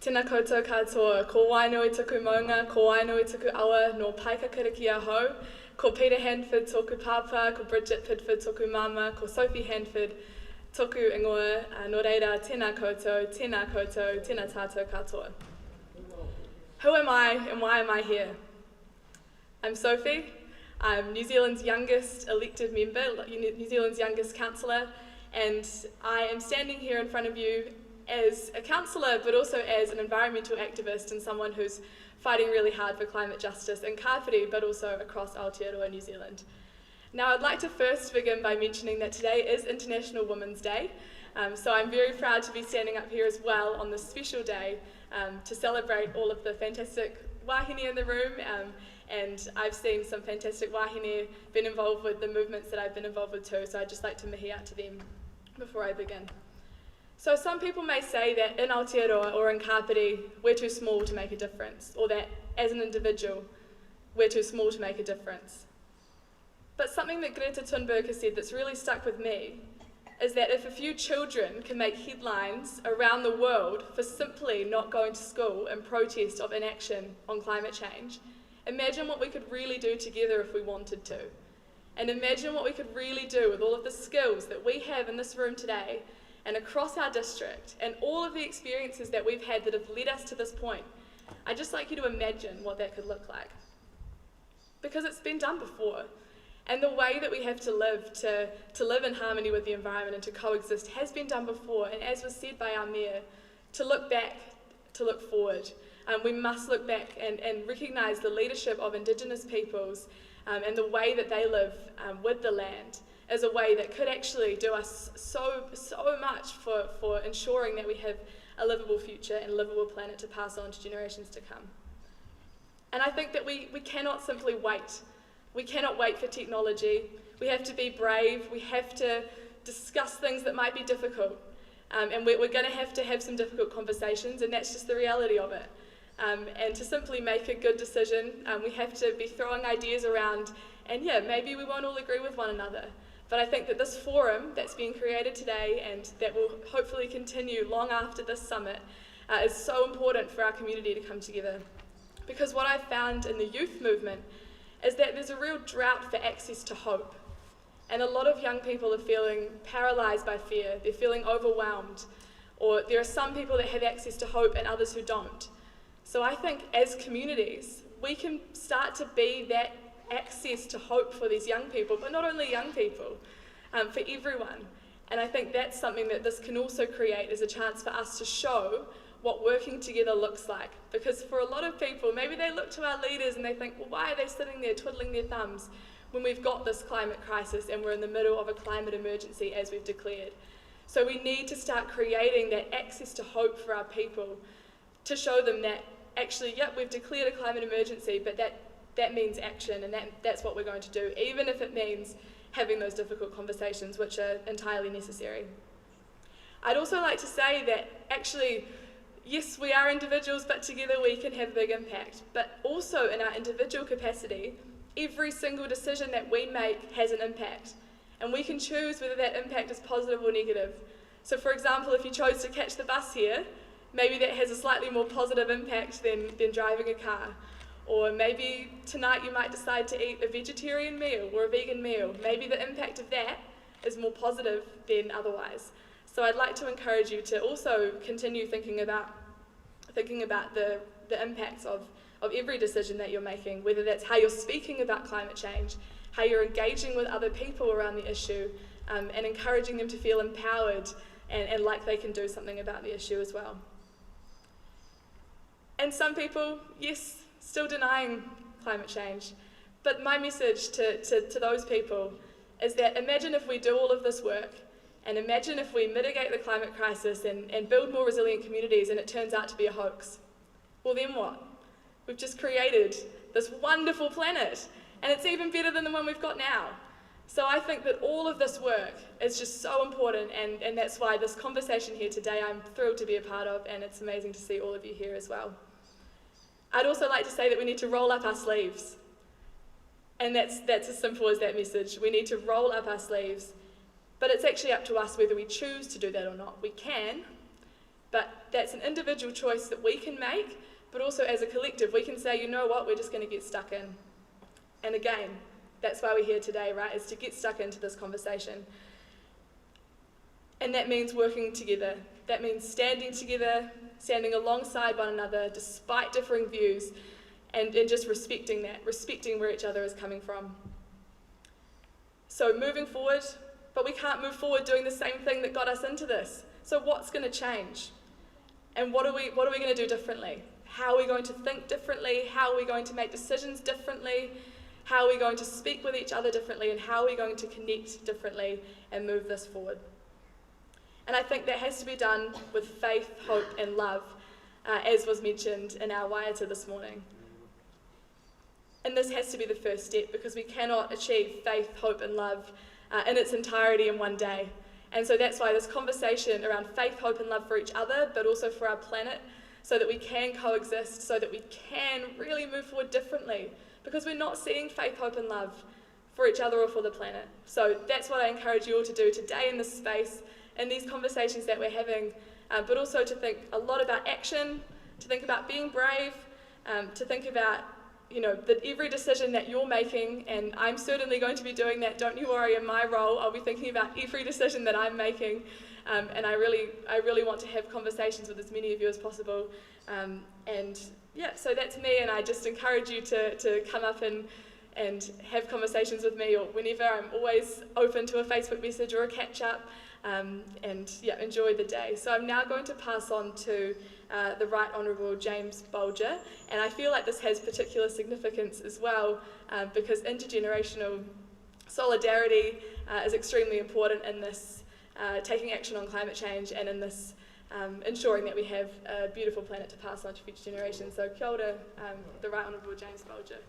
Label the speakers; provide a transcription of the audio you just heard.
Speaker 1: Tēnā koutou katoa, ko wainui tuku maunga, ko wainui tuku awa, no paikakara ki a hau, ko Peter Handford toku papa, ko Bridget Pidford toku mama, ko Sophie Handford toku ingoa, no reira, tēnā koutou, tēnā tātou katoa. Who am I and why am I here? I'm Sophie. I'm New Zealand's youngest elected member, New Zealand's youngest councillor, and I am standing here in front of you as a councillor, but also as an environmental activist and someone who's fighting really hard for climate justice in Kapiti, but also across Aotearoa, New Zealand. Now, I'd like to first begin by mentioning that today is International Women's Day, so I'm very proud to be standing up here as well on this special day to celebrate all of the fantastic wahine in the room, and I've seen some fantastic wahine been involved with the movements that I've been involved with too, so I'd just like to mihi out to them before I begin. So some people may say that in Aotearoa or in Kapiti, we're too small to make a difference, or that as an individual, we're too small to make a difference. But something that Greta Thunberg has said that's really stuck with me is that if a few children can make headlines around the world for simply not going to school in protest of inaction on climate change, imagine what we could really do together if we wanted to. And imagine what we could really do with all of the skills that we have in this room today and across our district, and all of the experiences that we've had that have led us to this point. I'd just like you to imagine what that could look like. Because it's been done before. And the way that we have to live in harmony with the environment and to coexist has been done before. And as was said by our mayor, to look back, to look forward. We must look back and recognise the leadership of Indigenous peoples and the way that they live with the land as a way that could actually do us so much for ensuring that we have a livable future and a livable planet to pass on to generations to come. And I think that we cannot simply wait. We cannot wait for technology. We have to be brave. We have to discuss things that might be difficult. And we're going to have some difficult conversations, and that's just the reality of it. And to simply make a good decision, we have to be throwing ideas around, and yeah, maybe we won't all agree with one another. But I think that this forum that's being created today and that will hopefully continue long after this summit is so important for our community to come together. Because what I've found in the youth movement is that there's a real drought for access to hope. And a lot of young people are feeling paralysed by fear, they're feeling overwhelmed, or there are some people that have access to hope and others who don't. So I think as communities, we can start to be that access to hope for these young people, but not only young people, for everyone. And I think that's something that this can also create as a chance for us to show what working together looks like. Because for a lot of people, maybe they look to our leaders and they think, well, why are they sitting there twiddling their thumbs when we've got this climate crisis and we're in the middle of a climate emergency as we've declared? So we need to start creating that access to hope for our people to show them that actually, yep, we've declared a climate emergency, but that means action, and that's what we're going to do, even if it means having those difficult conversations, which are entirely necessary. I'd also like to say that actually, yes, we are individuals, but together we can have a big impact. But also in our individual capacity, every single decision that we make has an impact. And we can choose whether that impact is positive or negative. So for example, if you chose to catch the bus here, maybe that has a slightly more positive impact than driving a car. Or maybe tonight you might decide to eat a vegetarian meal or a vegan meal. Maybe the impact of that is more positive than otherwise. So I'd like to encourage you to also continue thinking about the impacts of every decision that you're making, whether that's how you're speaking about climate change, how you're engaging with other people around the issue, and encouraging them to feel empowered and like they can do something about the issue as well. And some people, yes, still denying climate change. But my message to those people is that imagine if we do all of this work, and imagine if we mitigate the climate crisis and build more resilient communities and it turns out to be a hoax. Well, then what? We've just created this wonderful planet, and it's even better than the one we've got now. So I think that all of this work is just so important, and that's why this conversation here today I'm thrilled to be a part of, and it's amazing to see all of you here as well. I'd also like to say that we need to roll up our sleeves. And that's as simple as that message. We need to roll up our sleeves. But it's actually up to us whether we choose to do that or not. We can, but that's that's an individual choice that we can make, but also as a collective, we can say, you know what, we're just going to get stuck in. And again, that's why we're here today, right, is to get stuck into this conversation. And that means working together. That means standing together, standing alongside one another, despite differing views, and just respecting that, respecting where each other is coming from. So moving forward, but we can't move forward doing the same thing that got us into this. So what's going to change? And what are we going to do differently? How are we going to think differently? How are we going to make decisions differently? How are we going to speak with each other differently? And how are we going to connect differently and move this forward? And I think that has to be done with faith, hope, and love, as was mentioned in our waiata this morning. And this has to be the first step, because we cannot achieve faith, hope, and love in its entirety in one day. And so that's why this conversation around faith, hope, and love for each other, but also for our planet, so that we can coexist, so that we can really move forward differently, because we're not seeing faith, hope, and love for each other or for the planet. So that's what I encourage you all to do today in this space, in these conversations that we're having, but also to think a lot about action, to think about being brave, to think about, that every decision that you're making, and I'm certainly going to be doing that, don't you worry, in my role, I'll be thinking about every decision that I'm making, and I really want to have conversations with as many of you as possible, so that's me, and I just encourage you to come up and have conversations with me, or whenever. I'm always open to a Facebook message or a catch-up, enjoy the day. So I'm now going to pass on to the Right Honourable James Bolger, and I feel like this has particular significance as well, because intergenerational solidarity is extremely important in this taking action on climate change, and in this ensuring that we have a beautiful planet to pass on to future generations. So kia ora, the Right Honourable James Bolger.